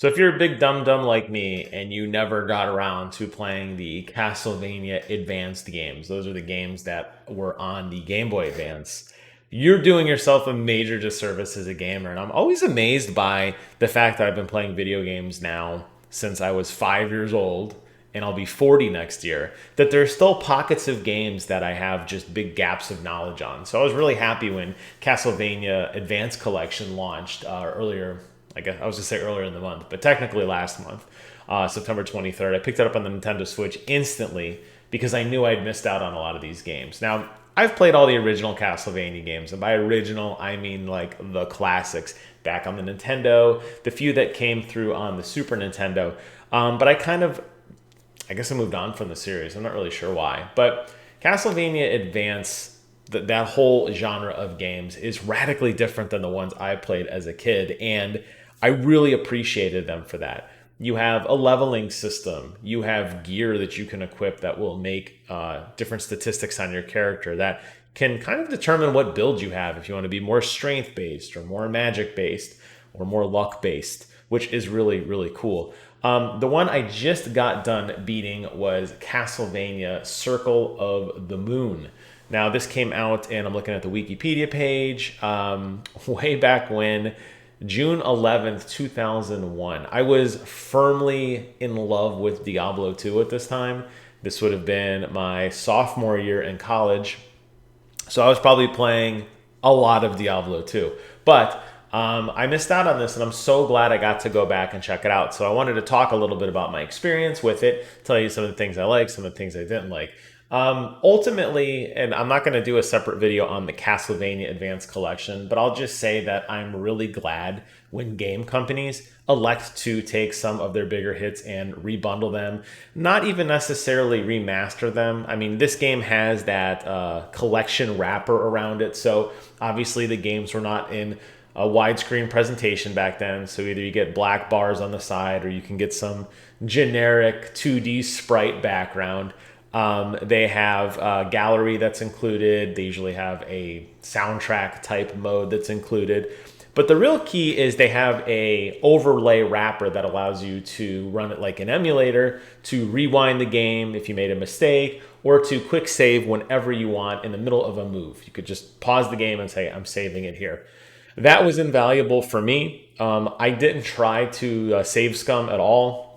So if you're a big dum-dum like me and you never got around to playing the Castlevania Advanced games, those are the games that were on the Game Boy Advance, you're doing yourself a major disservice as a gamer. And I'm always amazed by the fact that I've been playing video games now since I was 5 years old, and I'll be 40 next year, that there's still pockets of games that I have just big gaps of knowledge on. So I was really happy when Castlevania Advance Collection launched earlier. I guess I was going to say earlier in the month, but technically last month, September 23rd. I picked it up on the Nintendo Switch instantly because I knew I'd missed out on a lot of these games. Now, I've played all the original Castlevania games, and by original, I mean like the classics back on the Nintendo, the few that came through on the Super Nintendo. But I guess I moved on from the series. I'm not really sure why. But Castlevania Advance, that whole genre of games is radically different than the ones I played as a kid. And I really appreciated them for that. You have a leveling system. You have gear that you can equip that will make different statistics on your character that can kind of determine what build you have, if you want to be more strength based or more magic based or more luck based, which is really, really cool. The one I just got done beating was Castlevania Circle of the Moon. Now, this came out, and I'm looking at the Wikipedia page, way back when, June 11th, 2001. I was firmly in love with Diablo 2 at this time. This would have been my sophomore year in college. So I was probably playing a lot of Diablo 2. But I missed out on this, and I'm so glad I got to go back and check it out. So I wanted to talk a little bit about my experience with it, tell you some of the things I like, some of the things I didn't like. Ultimately, and I'm not going to do a separate video on the Castlevania Advance Collection, but I'll just say that I'm really glad when game companies elect to take some of their bigger hits and rebundle them, not even necessarily remaster them. I mean, this game has that collection wrapper around it, so obviously the games were not in a widescreen presentation back then, so either you get black bars on the side or you can get some generic 2D sprite background. They have a gallery that's included. They usually have a soundtrack type mode that's included. But the real key is they have a overlay wrapper that allows you to run it like an emulator, to rewind the game if you made a mistake, or to quick save whenever you want in the middle of a move. You could just pause the game and say, I'm saving it here. That was invaluable for me. I didn't try to save scum at all.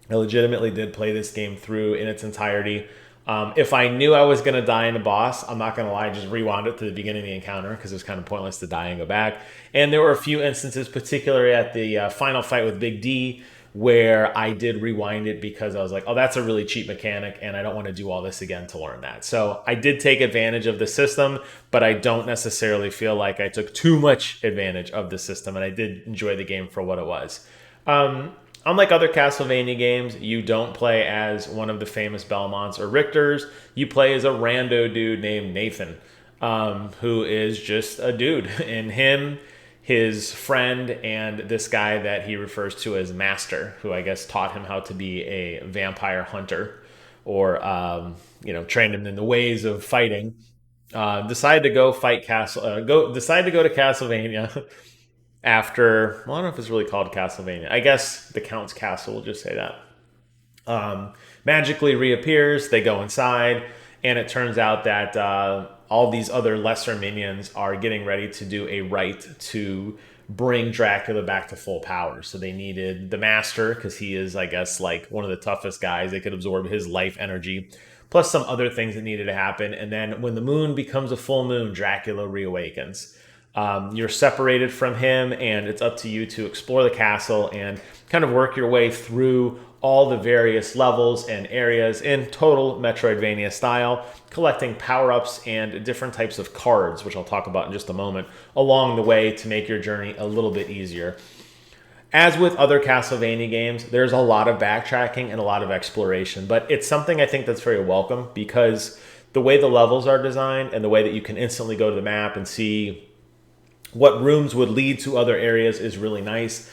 I legitimately did play this game through in its entirety. If I knew I was going to die in a boss, I'm not going to lie, I just rewound it to the beginning of the encounter because it was kind of pointless to die and go back. And there were a few instances, particularly at the final fight with Big D, where I did rewind it because I was like, oh, that's a really cheap mechanic, and I don't want to do all this again to learn that. So I did take advantage of the system, but I don't necessarily feel like I took too much advantage of the system, and I did enjoy the game for what it was. Unlike other Castlevania games, you don't play as one of the famous Belmonts or Richters. You play as a rando dude named Nathan, who is just a dude. And him, his friend, and this guy that he refers to as Master, who I guess taught him how to be a vampire hunter, or trained him in the ways of fighting. Decided to go decide to go to Castlevania after, well, I don't know if it's really called Castlevania. I guess the Count's Castle, we'll just say that. Magically reappears, they go inside, and it turns out that all these other lesser minions are getting ready to do a rite to bring Dracula back to full power. So they needed the Master, because he is, I guess, like one of the toughest guys. They could absorb his life energy, plus some other things that needed to happen. And then when the moon becomes a full moon, Dracula reawakens. You're separated from him, and it's up to you to explore the castle and kind of work your way through all the various levels and areas in total Metroidvania style, collecting power-ups and different types of cards, which I'll talk about in just a moment, along the way to make your journey a little bit easier. As with other Castlevania games, there's a lot of backtracking and a lot of exploration, but it's something I think that's very welcome, because the way the levels are designed and the way that you can instantly go to the map and see what rooms would lead to other areas is really nice.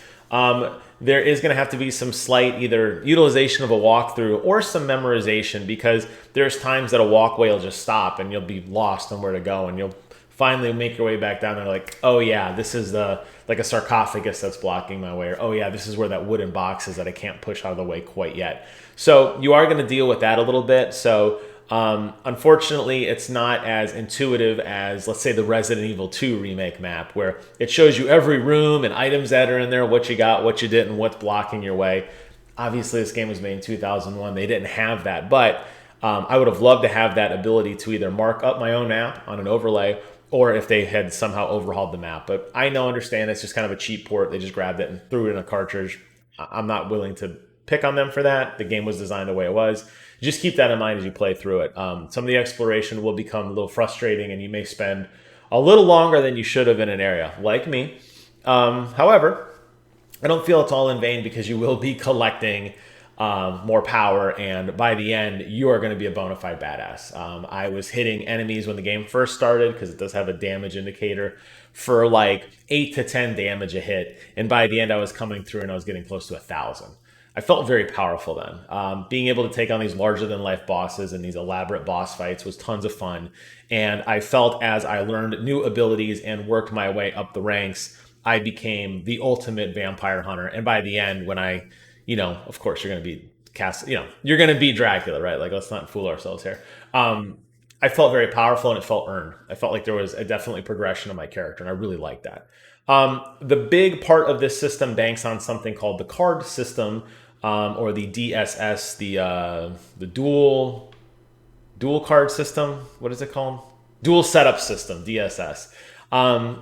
There is going to have to be some slight either utilization of a walkthrough or some memorization, because there's times that a walkway will just stop and you'll be lost on where to go, and you'll finally make your way back down there, like, oh yeah, this is like a sarcophagus that's blocking my way, or oh yeah, this is where that wooden box is that I can't push out of the way quite yet. So you are going to deal with that a little bit. So unfortunately, it's not as intuitive as, let's say, the Resident Evil 2 remake map, where it shows you every room and items that are in there, what you got, what you didn't, what's blocking your way. Obviously, this game was made in 2001. They didn't have that, but I would have loved to have that ability to either mark up my own map on an overlay, or if they had somehow overhauled the map. But I understand it's just kind of a cheap port. They just grabbed it and threw it in a cartridge. I'm not willing to pick on them for that. The game was designed the way it was. Just keep that in mind as you play through it. Some of the exploration will become a little frustrating, and you may spend a little longer than you should have in an area, like me. However, I don't feel it's all in vain, because you will be collecting more power, and by the end, you are going to be a bona fide badass. I was hitting enemies when the game first started, because it does have a damage indicator, for like 8 to 10 damage a hit, and by the end, I was coming through and I was getting close to 1,000. I felt very powerful then. Being able to take on these larger-than-life bosses and these elaborate boss fights was tons of fun, and I felt as I learned new abilities and worked my way up the ranks, I became the ultimate vampire hunter. And by the end, when I, of course, you're going to be you're going to be Dracula, right? Like, let's not fool ourselves here. I felt very powerful, and it felt earned. I felt like there was a definitely progression of my character, and I really liked that. The big part of this system banks on something called the card system, or the DSS, the dual card system. What is it called? Dual setup system, DSS.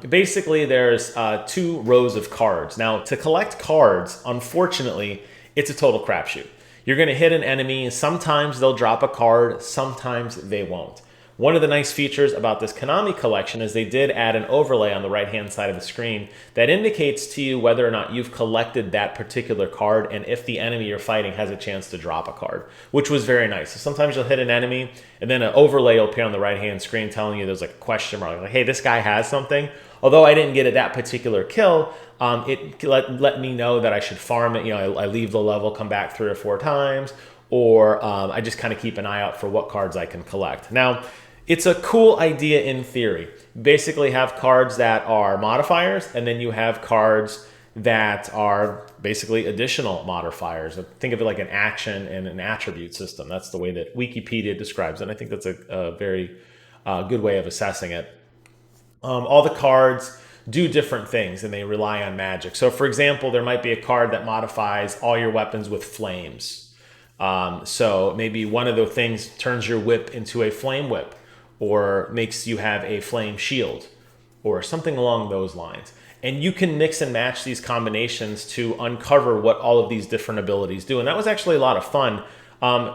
Basically, there's 2 rows of cards. Now, to collect cards, unfortunately, it's a total crapshoot. You're going to hit an enemy. Sometimes they'll drop a card. Sometimes they won't. One of the nice features about this Konami collection is they did add an overlay on the right-hand side of the screen that indicates to you whether or not you've collected that particular card, and if the enemy you're fighting has a chance to drop a card, which was very nice. So sometimes you'll hit an enemy, and then an overlay will appear on the right-hand screen telling you there's like a question mark, like, hey, this guy has something. Although I didn't get it that particular kill, it let me know that I should farm it. I leave the level, come back 3 or 4 times, or I just kind of keep an eye out for what cards I can collect. Now, it's a cool idea in theory. Basically have cards that are modifiers, and then you have cards that are basically additional modifiers. Think of it like an action and an attribute system. That's the way that Wikipedia describes it, and I think that's a very good way of assessing it. All the cards do different things, and they rely on magic. So, for example, there might be a card that modifies all your weapons with flames. So maybe one of the things turns your whip into a flame whip, or makes you have a flame shield, or something along those lines. And you can mix and match these combinations to uncover what all of these different abilities do. And that was actually a lot of fun.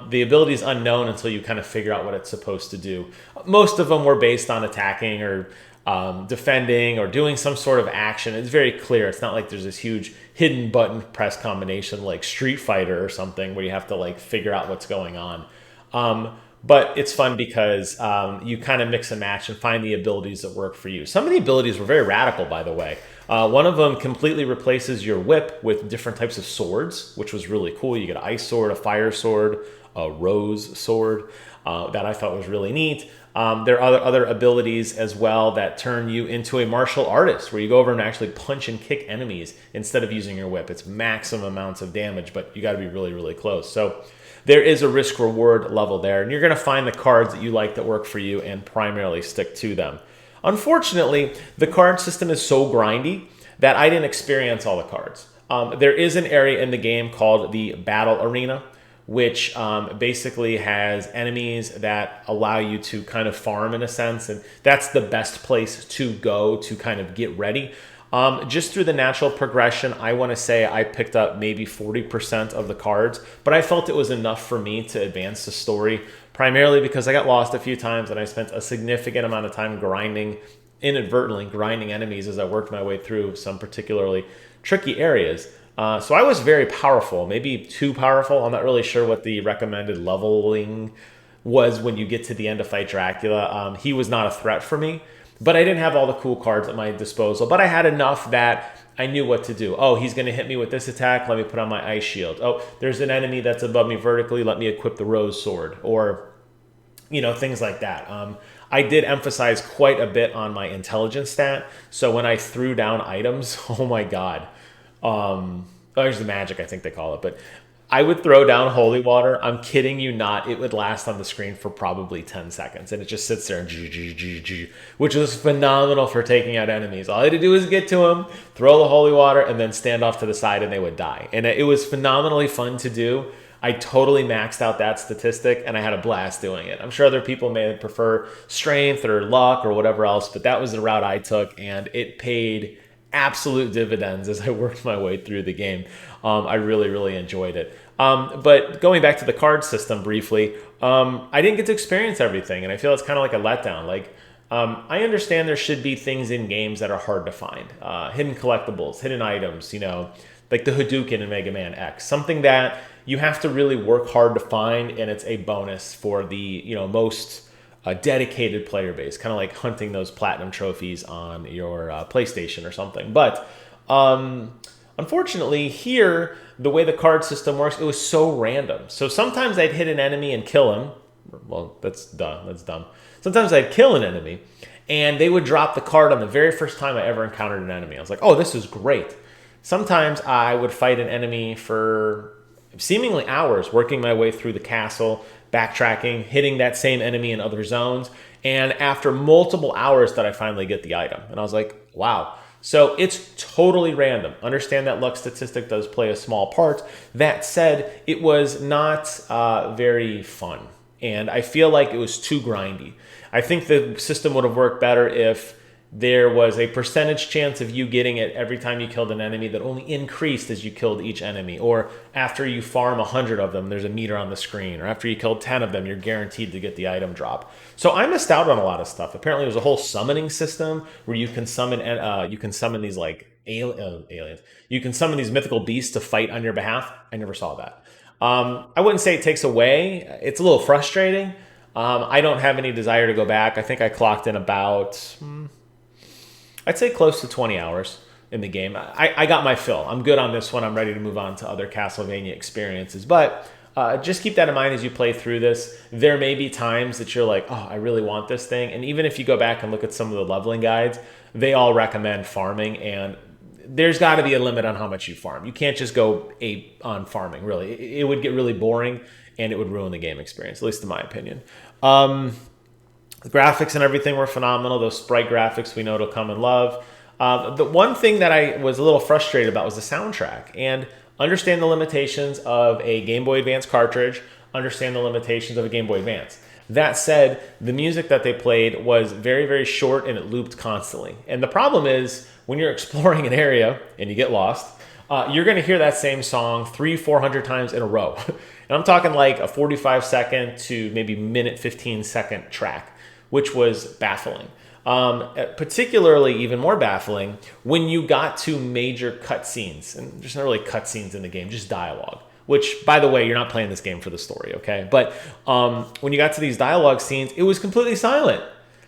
The ability is unknown until you kind of figure out what it's supposed to do. Most of them were based on attacking or defending or doing some sort of action. It's very clear. It's not like there's this huge hidden button press combination like Street Fighter or something where you have to like figure out what's going on. But it's fun because you kind of mix and match and find the abilities that work for you. Some of the abilities were very radical, by the way. One of them completely replaces your whip with different types of swords, which was really cool. You get an ice sword, a fire sword, a rose sword. That I thought was really neat. There are other abilities as well that turn you into a martial artist, where you go over and actually punch and kick enemies instead of using your whip. It's maximum amounts of damage, but you got to be really, really close. So there is a risk-reward level there, and you're going to find the cards that you like that work for you and primarily stick to them. Unfortunately, the card system is so grindy that I didn't experience all the cards. There is an area in the game called the Battle Arena, which basically has enemies that allow you to kind of farm in a sense, and that's the best place to go to kind of get ready. Just through the natural progression, I want to say I picked up maybe 40% of the cards, but I felt it was enough for me to advance the story, primarily because I got lost a few times and I spent a significant amount of time inadvertently grinding enemies as I worked my way through some particularly tricky areas. So I was very powerful, maybe too powerful. I'm not really sure what the recommended leveling was when you get to the end to fight Dracula. He was not a threat for me, but I didn't have all the cool cards at my disposal. But I had enough that I knew what to do. Oh, he's going to hit me with this attack. Let me put on my ice shield. Oh, there's an enemy that's above me vertically. Let me equip the rose sword, or things like that. I did emphasize quite a bit on my intelligence stat. So when I threw down items, oh my god, there's the magic, I think they call it, but I would throw down holy water. I'm kidding you not. It would last on the screen for probably 10 seconds. And it just sits there and which was phenomenal for taking out enemies. All I had to do was get to them, throw the holy water, and then stand off to the side and they would die. And it was phenomenally fun to do. I totally maxed out that statistic and I had a blast doing it. I'm sure other people may prefer strength or luck or whatever else, but that was the route I took and it paid absolute dividends as I worked my way through the game. I really, really enjoyed it. But going back to the card system briefly, I didn't get to experience everything, and I feel it's kind of like a letdown. Like, I understand there should be things in games that are hard to find, hidden collectibles, hidden items, like the Hadouken in Mega Man X, something that you have to really work hard to find, and it's a bonus for the most dedicated player base, kind of like hunting those platinum trophies on your PlayStation or something. But unfortunately, here, the way the card system works, it was so random. So sometimes I'd hit an enemy and kill him. Well, that's dumb. That's dumb. Sometimes I'd kill an enemy, and they would drop the card on the very first time I ever encountered an enemy. I was like, oh, this is great. Sometimes I would fight an enemy for seemingly hours, working my way through the castle, backtracking, hitting that same enemy in other zones. And after multiple hours that I finally get the item. And I was like, wow. So it's totally random. Understand that luck statistic does play a small part. That said, it was not very fun. And I feel like it was too grindy. I think the system would have worked better if there was a percentage chance of you getting it every time you killed an enemy that only increased as you killed each enemy. Or after you farm 100 of them, there's a meter on the screen. Or after you killed 10 of them, you're guaranteed to get the item drop. So I missed out on a lot of stuff. Apparently there's a whole summoning system where you can summon these like aliens. You can summon these mythical beasts to fight on your behalf. I never saw that. I wouldn't say it takes away. It's a little frustrating. I don't have any desire to go back. I think I clocked in about... I'd say close to 20 hours in the game. I got my fill. I'm good on this one. I'm ready to move on to other Castlevania experiences. But just keep that in mind as you play through this. There may be times that you're like, oh, I really want this thing. And even if you go back and look at some of the leveling guides, they all recommend farming. And there's got to be a limit on how much you farm. You can't just go ape on farming, really. It would get really boring and it would ruin the game experience, at least in my opinion. The graphics and everything were phenomenal. Those sprite graphics we know to come and love. The one thing that I was a little frustrated about was the soundtrack. And understand the limitations of a Game Boy Advance cartridge. Understand the limitations of a Game Boy Advance. That said, the music that they played was very, very short and it looped constantly. And the problem is when you're exploring an area and you get lost, you're going to hear that same song 300-400 times in a row. And I'm talking like a 45-second to maybe minute 15-second track, which was baffling. Particularly even more baffling when you got to major cutscenes. And there's not really cutscenes in the game, just dialogue. Which, by the way, you're not playing this game for the story, okay? But when you got to these dialogue scenes, it was completely silent.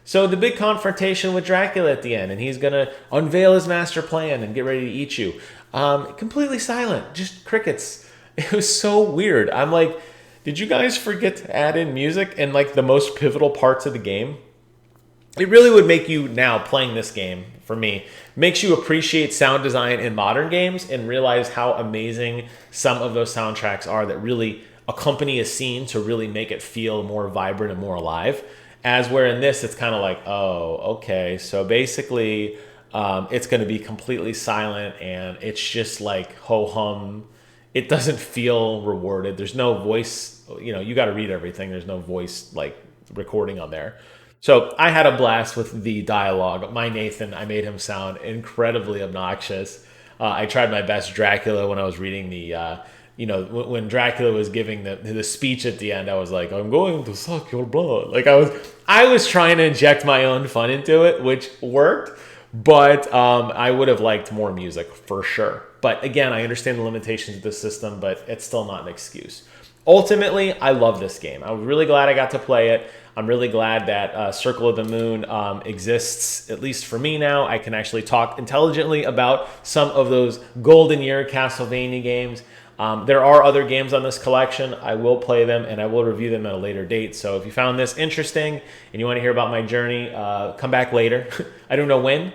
So the big confrontation with Dracula at the end, and he's going to unveil his master plan and get ready to eat you. Completely silent, just crickets. It was so weird. I'm like, did you guys forget to add in music in like the most pivotal parts of the game? It really would make you, now playing this game, for me, makes you appreciate sound design in modern games and realize how amazing some of those soundtracks are that really accompany a scene to really make it feel more vibrant and more alive. As where in this, it's kind of like, oh, okay, so basically it's going to be completely silent and it's just like ho-hum. It doesn't feel rewarded. There's no voice, you got to read everything. There's no voice like recording on there. So I had a blast with the dialogue. My Nathan, I made him sound incredibly obnoxious. I tried my best Dracula when I was reading the, when Dracula was giving the speech at the end, I was like, I'm going to suck your blood. Like I was trying to inject my own fun into it, which worked, but I would have liked more music for sure. But again, I understand the limitations of the system, but it's still not an excuse. Ultimately, I love this game. I'm really glad I got to play it. I'm really glad that Circle of the Moon exists, at least for me now. I can actually talk intelligently about some of those golden year Castlevania games. There are other games on this collection. I will play them and I will review them at a later date. So if you found this interesting and you want to hear about my journey, come back later. I don't know when.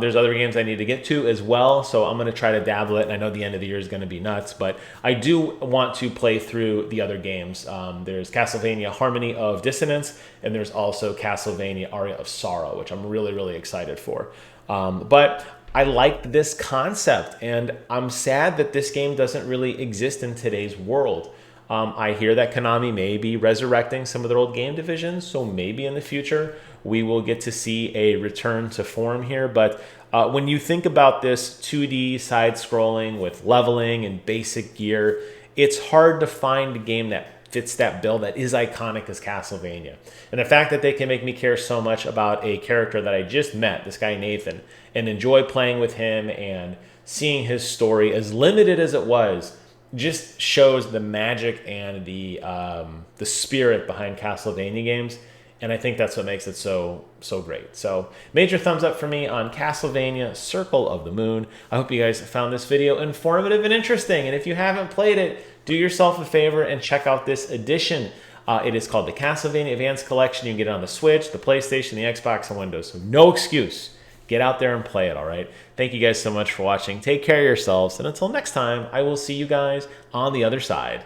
There's other games I need to get to as well, so I'm going to try to dabble it. And I know the end of the year is going to be nuts, but I do want to play through the other games. There's Castlevania Harmony of Dissonance, and there's also Castlevania Aria of Sorrow, which I'm really, really excited for. But I liked this concept, and I'm sad that this game doesn't really exist in today's world. I hear that Konami may be resurrecting some of their old game divisions, so maybe in the future we will get to see a return to form here. But when you think about this 2D side-scrolling with leveling and basic gear, it's hard to find a game that fits that bill that is iconic as Castlevania. And the fact that they can make me care so much about a character that I just met, this guy Nathan, and enjoy playing with him and seeing his story, as limited as it was, just shows the magic and the spirit behind Castlevania games. And I think that's what makes it so great. So major thumbs up for me on Castlevania Circle of the Moon. I hope you guys found this video informative and interesting. And if you haven't played it, do yourself a favor and check out this edition. It is called the Castlevania Advance Collection. You can get it on the Switch, the PlayStation, the Xbox, and Windows. So no excuse. Get out there and play it, all right? Thank you guys so much for watching. Take care of yourselves. And until next time, I will see you guys on the other side.